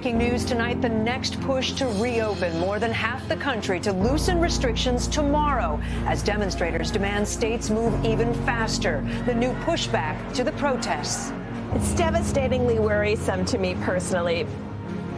Breaking news tonight, the next push to reopen more than half the country to loosen restrictions tomorrow as demonstrators demand states move even faster. The new pushback to the protests. It's devastatingly worrisome to me personally.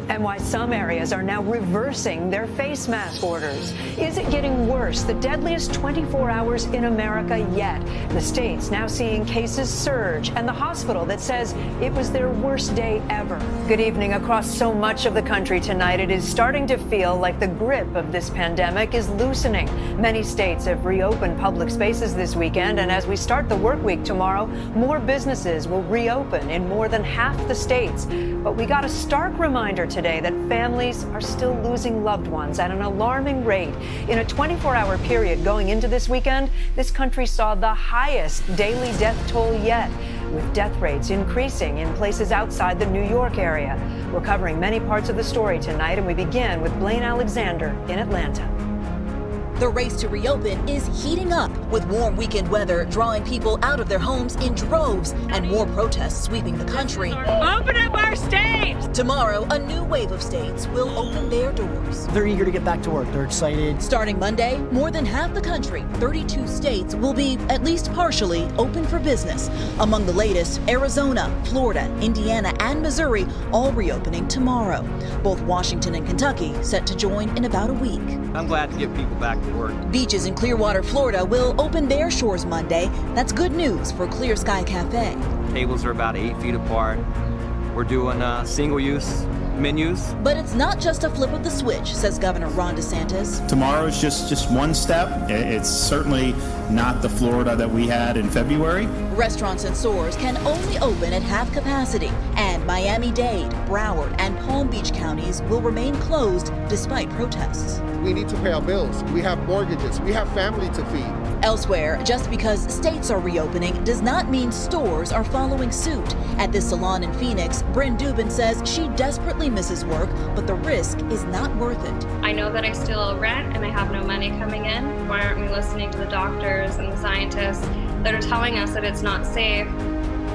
And why some areas are now reversing their face mask orders. Is it getting worse? The deadliest 24 hours in America yet. The state's now seeing cases surge, and the hospital that says it was their worst day ever. Good evening. Across so much of the country tonight, it is starting to feel like the grip of this pandemic is loosening. Many states have reopened public spaces this weekend, and as we start the work week tomorrow, more businesses will reopen in more than half the states. But we got a stark reminder today that families are still losing loved ones at an alarming rate. In a 24-hour period going into this weekend, this country saw the highest daily death toll yet, with death rates increasing in places outside the New York area. We're covering many parts of the story tonight, and we begin with Blaine Alexander in Atlanta. The race to reopen is heating up, with warm weekend weather drawing people out of their homes in droves and more protests sweeping the country. Open up our state! Tomorrow, a new wave of states will open their doors. They're eager to get back to work. They're excited. Starting Monday, more than half the country, 32 states, will be at least partially open for business. Among the latest, Arizona, Florida, Indiana, and Missouri all reopening tomorrow. Both Washington and Kentucky set to join in about a week. I'm glad to get people back to work. Beaches in Clearwater, Florida will open their shores Monday. That's good news for Clear Sky Cafe. Tables are about 8 feet apart. We're doing single-use menus. But it's not just a flip of the switch, says Governor Ron DeSantis. Tomorrow is just one step. It's certainly not the Florida that we had in February. Restaurants and stores can only open at half capacity, and Miami-Dade, Broward, and Palm Beach counties will remain closed despite protests. We need to pay our bills. We have mortgages. We have family to feed. Elsewhere, just because states are reopening does not mean stores are following suit. At this salon in Phoenix, Bryn Dubin says she desperately misses work, but the risk is not worth it. I know that I still owe rent and I have no money coming in. Why aren't we listening to the doctors and the scientists that are telling us that it's not safe?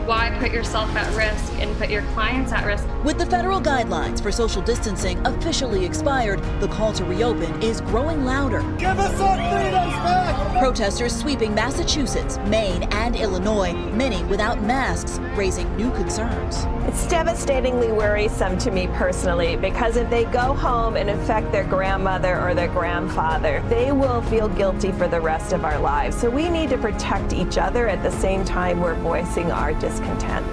Why put yourself at risk and put your clients at risk? With the federal guidelines for social distancing officially expired, the call to reopen is growing louder. Give us our freedoms back! Protesters sweeping Massachusetts, Maine, and Illinois, many without masks, raising new concerns. It's devastatingly worrisome to me personally, because if they go home and infect their grandmother or their grandfather, they will feel guilty for the rest of our lives. So we need to protect each other at the same time we're voicing our discontent.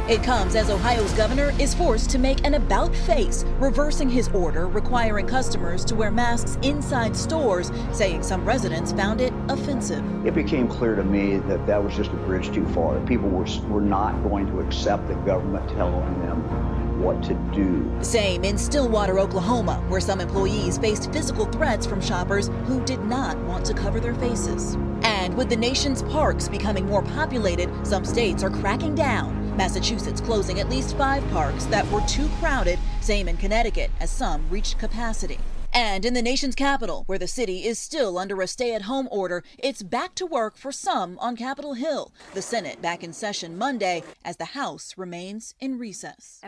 It comes as Ohio's governor is forced to make an about-face, reversing his order requiring customers to wear masks inside stores, saying some residents found it offensive. It became clear to me that that was just a bridge too far. People were not going to accept the government telling them what to do. Same in Stillwater, Oklahoma, where some employees faced physical threats from shoppers who did not want to cover their faces. And with the nation's parks becoming more populated, some states are cracking down. Massachusetts closing at least 5 parks that were too crowded, same in Connecticut, as some reached capacity. And in the nation's capital, where the city is still under a stay-at-home order, it's back to work for some on Capitol Hill. The Senate back in session Monday as the House remains in recess.